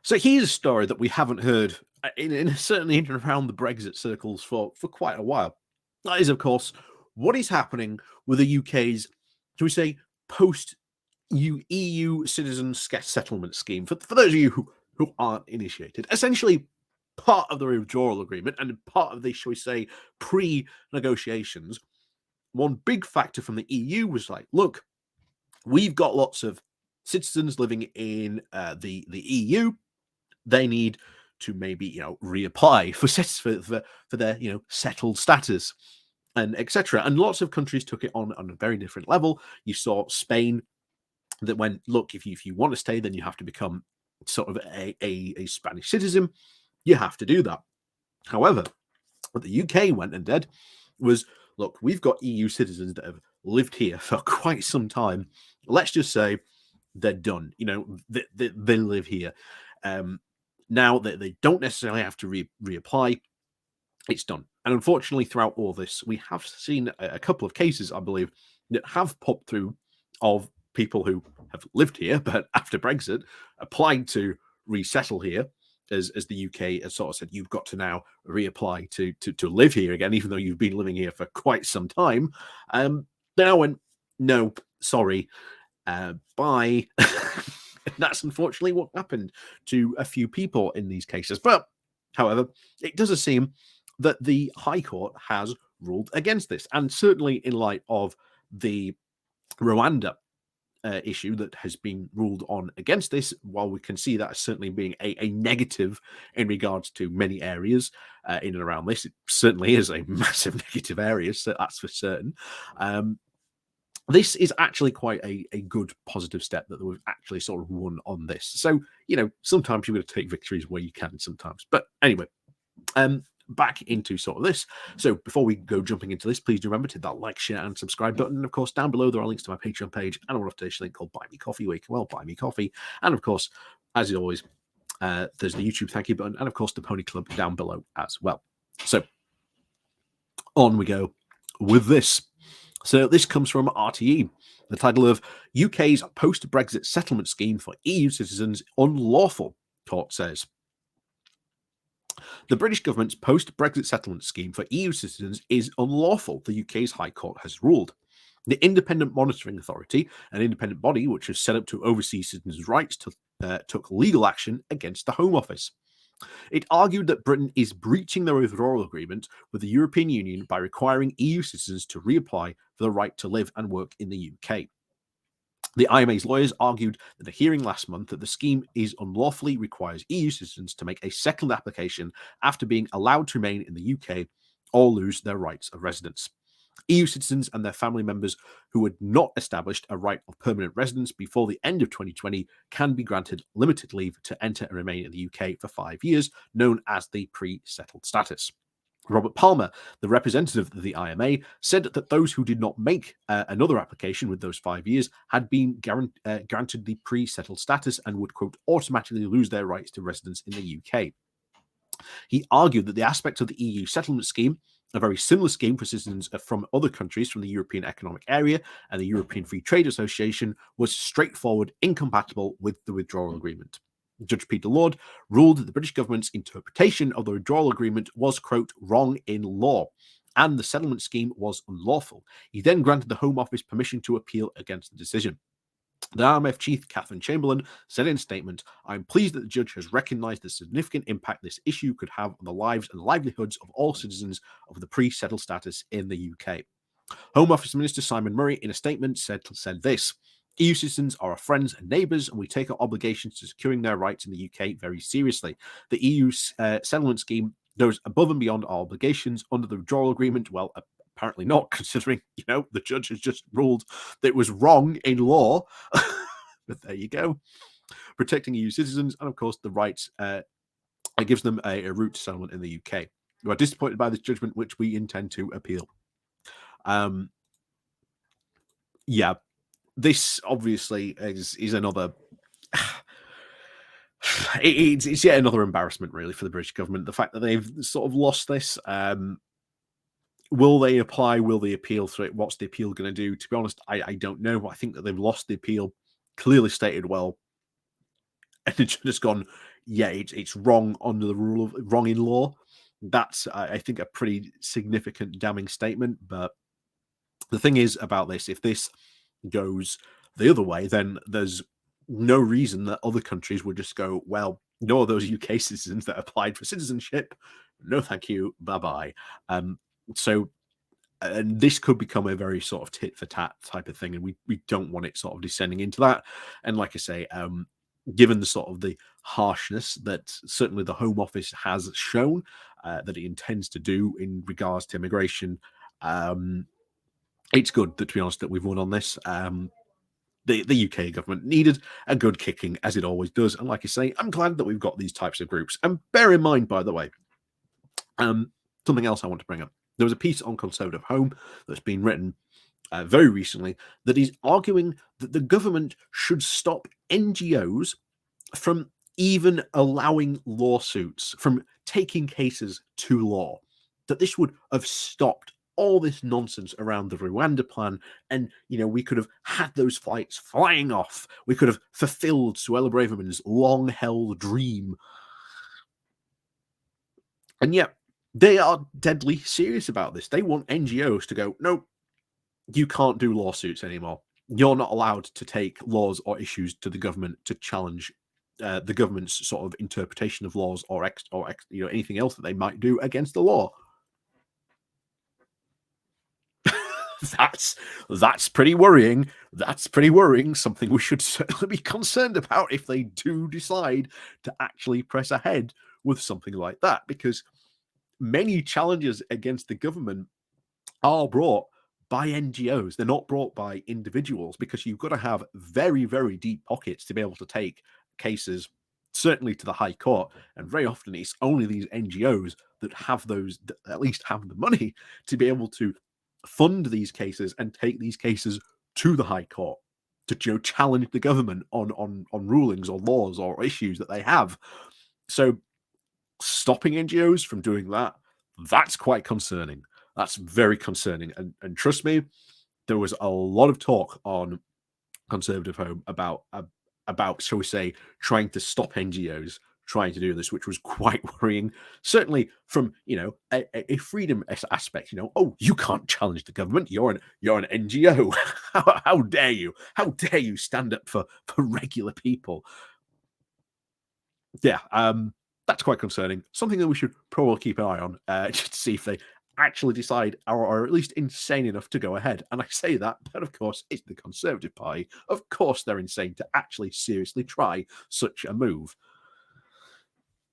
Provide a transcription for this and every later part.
So here's a story that we haven't heard certainly in and around the Brexit circles for quite a while. That is, of course, what is happening with the UK's, shall we say, post EU citizen settlement scheme. For those of you who aren't initiated, essentially part of the withdrawal agreement and part of the, shall we say, pre-negotiations, one big factor from the EU was like, look, we've got lots of citizens living in the EU. They need to maybe reapply for their settled status and etc. And lots of countries took it on a very different level. You saw Spain that went, look, if you want to stay, then you have to become sort of a Spanish citizen. You have to do that. However, what the UK went and did was, look, we've got EU citizens that have lived here for quite some time. Let's just say they're done. They live here. Now that they don't necessarily have to reapply, it's done. And unfortunately, throughout all this, we have seen a couple of cases, I believe, that have popped through of people who have lived here, but after Brexit, applied to resettle here, as the UK has sort of said, you've got to now reapply to live here again, even though you've been living here for quite some time. They now went, no, sorry, bye. That's unfortunately what happened to a few people in these cases. But, however, it doesn't seem that the High Court has ruled against this. And certainly in light of the Rwanda issue that has been ruled on against this, while we can see that as certainly being a negative in regards to many areas in and around this, it certainly is a massive negative area, so that's for certain. This is actually quite a good positive step that we've actually sort of won on this. So, sometimes you've got to take victories where you can sometimes. But anyway, back into sort of this. So before we go jumping into this, please do remember to hit that like, share, and subscribe button. And of course, down below, there are links to my Patreon page and a one-off link called Buy Me Coffee, where you can, buy me coffee. And of course, as always, there's the YouTube thank you button and of course the Pony Club down below as well. So on we go with this. So this comes from RTE, the title of UK's post-Brexit settlement scheme for EU citizens unlawful, court says. The British government's post-Brexit settlement scheme for EU citizens is unlawful, the UK's High Court has ruled. The Independent Monitoring Authority, an independent body which was set up to oversee citizens' rights, took legal action against the Home Office. It argued that Britain is breaching the withdrawal agreement with the European Union by requiring EU citizens to reapply for the right to live and work in the UK. The IMA's lawyers argued at a hearing last month that the scheme unlawfully requires EU citizens to make a second application after being allowed to remain in the UK or lose their rights of residence. EU citizens and their family members who had not established a right of permanent residence before the end of 2020 can be granted limited leave to enter and remain in the UK for 5 years, known as the pre-settled status. Robert Palmer, the representative of the IMA, said that those who did not make another application with those 5 years had been granted the pre-settled status and would, quote, automatically lose their rights to residence in the UK. He argued that the aspects of the EU settlement scheme, a very similar scheme for citizens from other countries from the European Economic Area and the European Free Trade Association, was straightforward, incompatible with the withdrawal agreement. Judge Peter Lord ruled that the British government's interpretation of the withdrawal agreement was, quote, wrong in law, and the settlement scheme was unlawful. He then granted the Home Office permission to appeal against the decision. The RMF chief, Catherine Chamberlain, said in a statement, "I'm pleased that the judge has recognised the significant impact this issue could have on the lives and livelihoods of all citizens of the pre-settled status in the UK." Home Office Minister Simon Murray, in a statement, said this: EU citizens are our friends and neighbours, and we take our obligations to securing their rights in the UK very seriously. The EU settlement scheme goes above and beyond our obligations under the withdrawal agreement. Well, apparently not, considering, the judge has just ruled that it was wrong in law. But there you go. Protecting EU citizens and, of course, the rights, it gives them a route to settlement in the UK. We are disappointed by this judgment, which we intend to appeal. Yeah, this obviously is another... It's yet another embarrassment, really, for the British government. The fact that they've sort of lost this. Will they apply? Will they appeal through it? What's the appeal going to do? To be honest, I don't know. I think that they've lost the appeal, clearly stated well. And it's just gone, yeah, it's wrong under the rule of wrong in law. That's, I think, a pretty significant damning statement. But the thing is about this, if this goes the other way, then there's no reason that other countries would just go, well, no, those UK citizens that applied for citizenship, no, thank you, bye bye. So, and this could become a very sort of tit for tat type of thing, and we don't want it sort of descending into that. And like I say, given the sort of the harshness that certainly the Home Office has shown that it intends to do in regards to immigration, it's good that, to be honest, that we've won on this. The UK government needed a good kicking, as it always does. And like I say, I'm glad that we've got these types of groups. And bear in mind, by the way, something else I want to bring up. There was a piece on Conservative Home that's been written very recently that is arguing that the government should stop NGOs from even allowing lawsuits, from taking cases to law, that this would have stopped all this nonsense around the Rwanda plan. And, we could have had those flights flying off. We could have fulfilled Suella Braverman's long-held dream. And yet, they are deadly serious about this. They want NGOs to go, no, you can't do lawsuits anymore. You're not allowed to take laws or issues to the government to challenge the government's sort of interpretation of laws or anything else that they might do against the law. That's pretty worrying. That's pretty worrying. Something we should certainly be concerned about if they do decide to actually press ahead with something like that, because many challenges against the government are brought by NGOs. They're not brought by individuals, because you've got to have very, very deep pockets to be able to take cases, certainly to the High Court. And very often it's only these NGOs that have those, that at least have the money to be able to fund these cases and take these cases to the High Court to challenge the government on rulings or laws or issues that they have. So stopping NGOs from doing that, that's quite concerning. That's very concerning. And trust me, there was a lot of talk on Conservative Home about, shall we say, trying to stop NGOs trying to do this, which was quite worrying. Certainly from, a freedom aspect, oh, you can't challenge the government. You're an NGO. How dare you? How dare you stand up for regular people? Yeah, that's quite concerning. Something that we should probably keep an eye on, just to see if they actually decide or are at least insane enough to go ahead. And I say that, but of course, it's the Conservative Party. Of course, they're insane to actually seriously try such a move.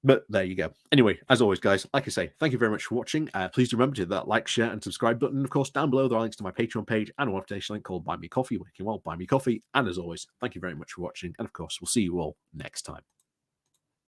But there you go. Anyway, as always, guys, like I say, thank you very much for watching. Please remember to hit that like, share, and subscribe button. Of course, down below, there are links to my Patreon page and a notification link called Buy Me Coffee, where you can buy me coffee. And as always, thank you very much for watching. And of course, we'll see you all next time.